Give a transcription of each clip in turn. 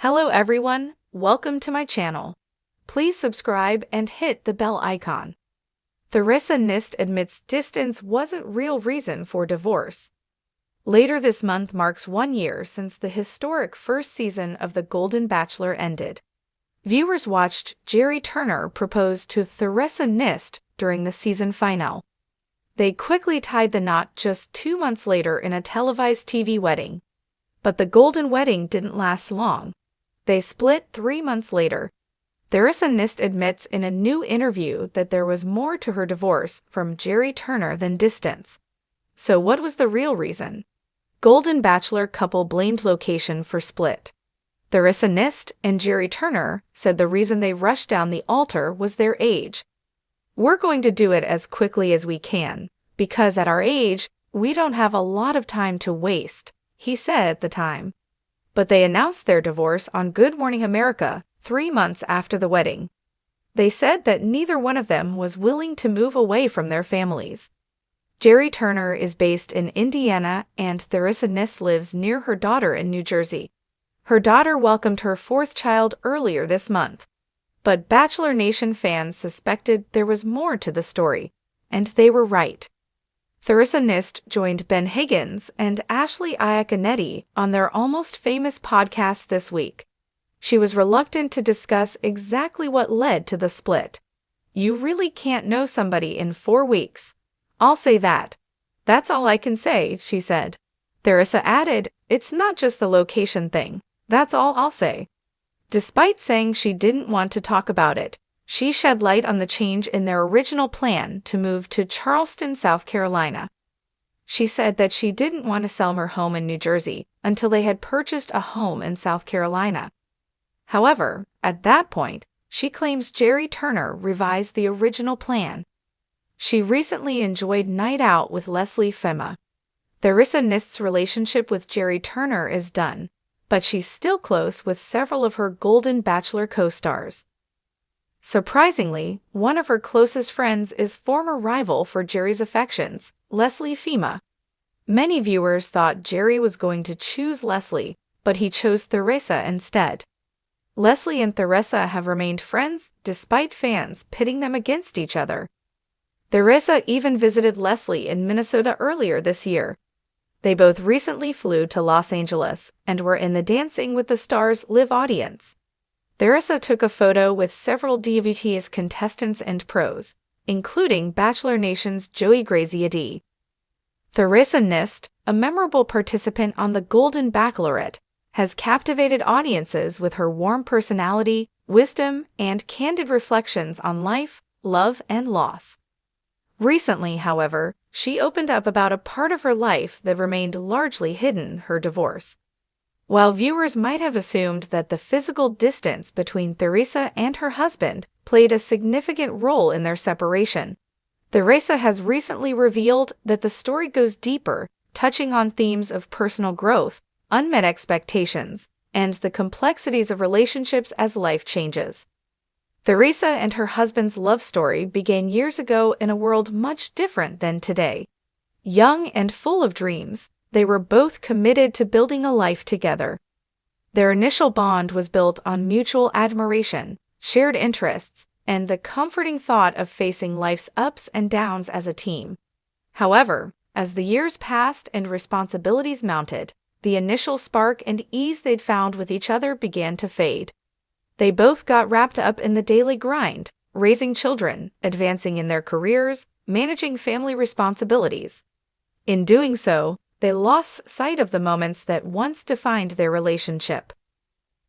Hello everyone, welcome to my channel. Please subscribe and hit the bell icon. Theresa Nist admits distance wasn't real reason for divorce. Later this month marks 1 year since the historic first season of The Golden Bachelor ended. Viewers watched Jerry Turner propose to Theresa Nist during the season finale. They quickly tied the knot just 2 months later in a televised TV wedding. But the golden wedding didn't last long. They split 3 months later. Theresa Nist admits in a new interview that there was more to her divorce from Jerry Turner than distance. So what was the real reason? Golden Bachelor couple blamed location for split. Theresa Nist and Jerry Turner said the reason they rushed down the altar was their age. "We're going to do it as quickly as we can, because at our age, we don't have a lot of time to waste," he said at the time. But they announced their divorce on Good Morning America 3 months after the wedding. They said that neither one of them was willing to move away from their families. Jerry Turner is based in Indiana and Theresa Nist lives near her daughter in New Jersey. Her daughter welcomed her 4th child earlier this month. But Bachelor Nation fans suspected there was more to the story, and they were right. Theresa Nist joined Ben Higgins and Ashley Iaconetti on their Almost Famous podcast this week. She was reluctant to discuss exactly what led to the split. "You really can't know somebody in 4 weeks. I'll say that. That's all I can say," she said. Theresa added, "It's not just the location thing. That's all I'll say." Despite saying she didn't want to talk about it, she shed light on the change in their original plan to move to Charleston, South Carolina. She said that she didn't want to sell her home in New Jersey until they had purchased a home in South Carolina. However, at that point, she claims Jerry Turner revised the original plan. She recently enjoyed night out with Leslie Fema. Theresa Nist's relationship with Jerry Turner is done, but she's still close with several of her Golden Bachelor co-stars. Surprisingly, one of her closest friends is former rival for Jerry's affections, Leslie Fema. Many viewers thought Jerry was going to choose Leslie, but he chose Theresa instead. Leslie and Theresa have remained friends despite fans pitting them against each other. Theresa even visited Leslie in Minnesota earlier this year. They both recently flew to Los Angeles and were in the Dancing with the Stars live audience. Theresa took a photo with several DVT's contestants and pros, including Bachelor Nation's Joey Graziadei. Theresa Nist, a memorable participant on The Golden Bachelorette, has captivated audiences with her warm personality, wisdom, and candid reflections on life, love, and loss. Recently, however, she opened up about a part of her life that remained largely hidden: her divorce. While viewers might have assumed that the physical distance between Theresa and her husband played a significant role in their separation, Theresa has recently revealed that the story goes deeper, touching on themes of personal growth, unmet expectations, and the complexities of relationships as life changes. Theresa and her husband's love story began years ago in a world much different than today. Young and full of dreams, they were both committed to building a life together. Their initial bond was built on mutual admiration, shared interests, and the comforting thought of facing life's ups and downs as a team. However, as the years passed and responsibilities mounted, the initial spark and ease they'd found with each other began to fade. They both got wrapped up in the daily grind, raising children, advancing in their careers, managing family responsibilities. In doing so, they lost sight of the moments that once defined their relationship.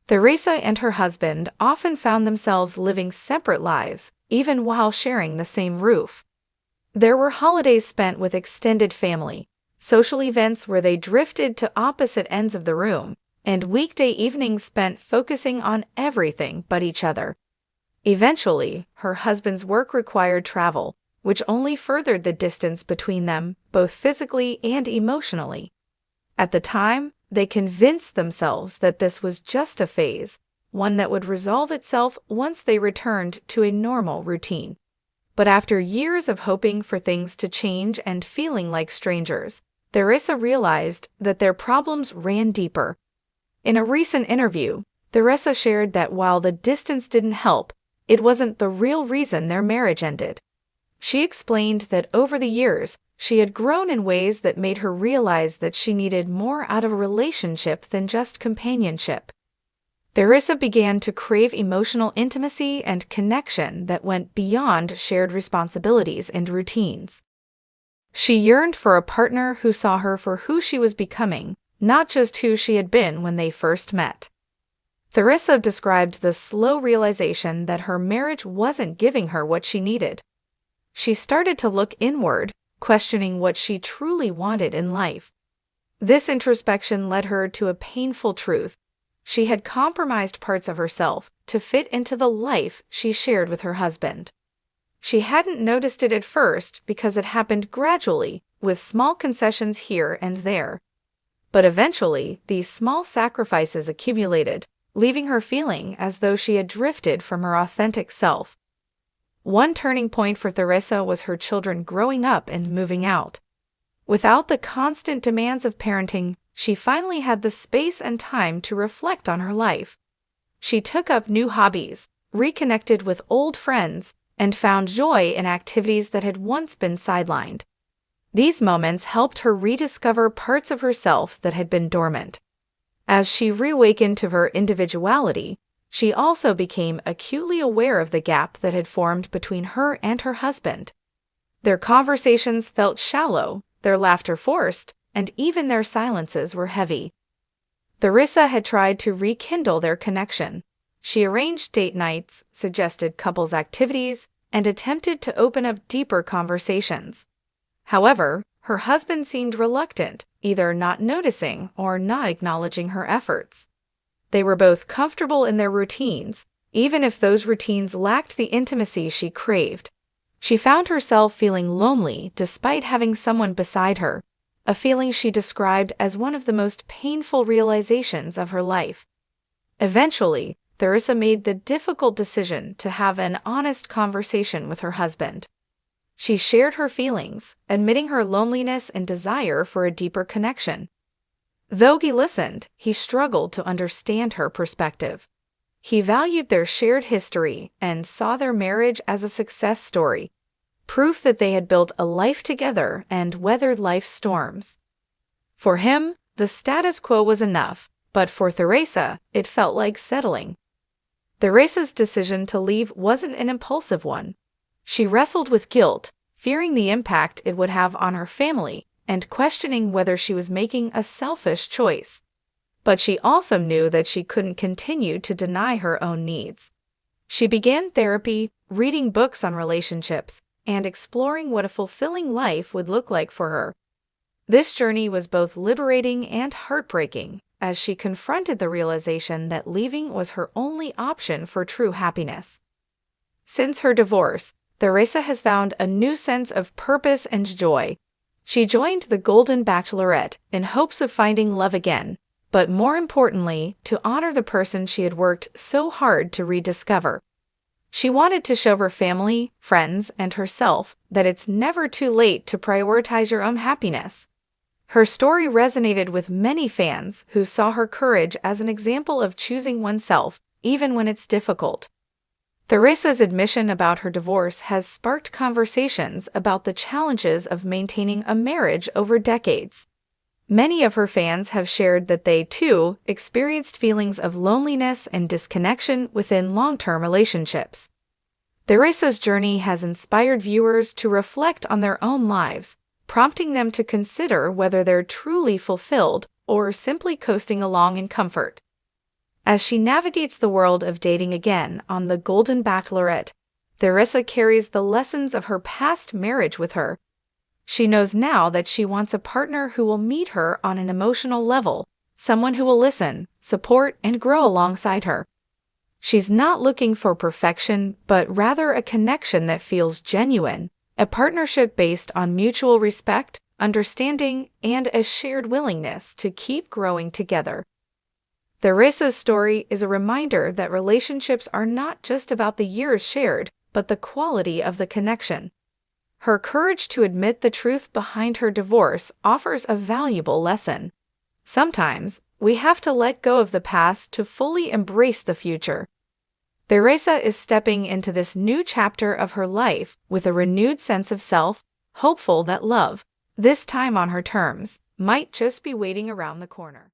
Theresa and her husband often found themselves living separate lives, even while sharing the same roof. There were holidays spent with extended family, social events where they drifted to opposite ends of the room, and weekday evenings spent focusing on everything but each other. Eventually, her husband's work required travel, which only furthered the distance between them, both physically and emotionally. At the time, they convinced themselves that this was just a phase, one that would resolve itself once they returned to a normal routine. But after years of hoping for things to change and feeling like strangers, Theresa realized that their problems ran deeper. In a recent interview, Theresa shared that while the distance didn't help, it wasn't the real reason their marriage ended. She explained that over the years, she had grown in ways that made her realize that she needed more out of a relationship than just companionship. Theresa began to crave emotional intimacy and connection that went beyond shared responsibilities and routines. She yearned for a partner who saw her for who she was becoming, not just who she had been when they first met. Theresa described the slow realization that her marriage wasn't giving her what she needed. She started to look inward, questioning what she truly wanted in life. This introspection led her to a painful truth. She had compromised parts of herself to fit into the life she shared with her husband. She hadn't noticed it at first because it happened gradually, with small concessions here and there. But eventually, these small sacrifices accumulated, leaving her feeling as though she had drifted from her authentic self. One turning point for Theresa was her children growing up and moving out. Without the constant demands of parenting, she finally had the space and time to reflect on her life. She took up new hobbies, reconnected with old friends, and found joy in activities that had once been sidelined. These moments helped her rediscover parts of herself that had been dormant. As she reawakened to her individuality, she also became acutely aware of the gap that had formed between her and her husband. Their conversations felt shallow, their laughter forced, and even their silences were heavy. Theresa had tried to rekindle their connection. She arranged date nights, suggested couples activities, and attempted to open up deeper conversations. However, her husband seemed reluctant, either not noticing or not acknowledging her efforts. They were both comfortable in their routines, even if those routines lacked the intimacy she craved. She found herself feeling lonely despite having someone beside her, a feeling she described as one of the most painful realizations of her life. Eventually, Theresa made the difficult decision to have an honest conversation with her husband. She shared her feelings, admitting her loneliness and desire for a deeper connection. Though he listened, he struggled to understand her perspective. He valued their shared history and saw their marriage as a success story, proof that they had built a life together and weathered life's storms. For him, the status quo was enough, but for Theresa, it felt like settling. Theresa's decision to leave wasn't an impulsive one. She wrestled with guilt, fearing the impact it would have on her family, and questioning whether she was making a selfish choice. But she also knew that she couldn't continue to deny her own needs. She began therapy, reading books on relationships, and exploring what a fulfilling life would look like for her. This journey was both liberating and heartbreaking, as she confronted the realization that leaving was her only option for true happiness. Since her divorce, Theresa has found a new sense of purpose and joy. She joined the Golden Bachelorette in hopes of finding love again, but more importantly, to honor the person she had worked so hard to rediscover. She wanted to show her family, friends, and herself that it's never too late to prioritize your own happiness. Her story resonated with many fans who saw her courage as an example of choosing oneself, even when it's difficult. Theresa's admission about her divorce has sparked conversations about the challenges of maintaining a marriage over decades. Many of her fans have shared that they, too, experienced feelings of loneliness and disconnection within long-term relationships. Theresa's journey has inspired viewers to reflect on their own lives, prompting them to consider whether they're truly fulfilled or simply coasting along in comfort. As she navigates the world of dating again on the Golden Bachelorette, Theresa carries the lessons of her past marriage with her. She knows now that she wants a partner who will meet her on an emotional level, someone who will listen, support, and grow alongside her. She's not looking for perfection, but rather a connection that feels genuine, a partnership based on mutual respect, understanding, and a shared willingness to keep growing together. Theresa's story is a reminder that relationships are not just about the years shared, but the quality of the connection. Her courage to admit the truth behind her divorce offers a valuable lesson. Sometimes, We have to let go of the past to fully embrace the future. Theresa is stepping into this new chapter of her life with a renewed sense of self, hopeful that love, this time on her terms, might just be waiting around the corner.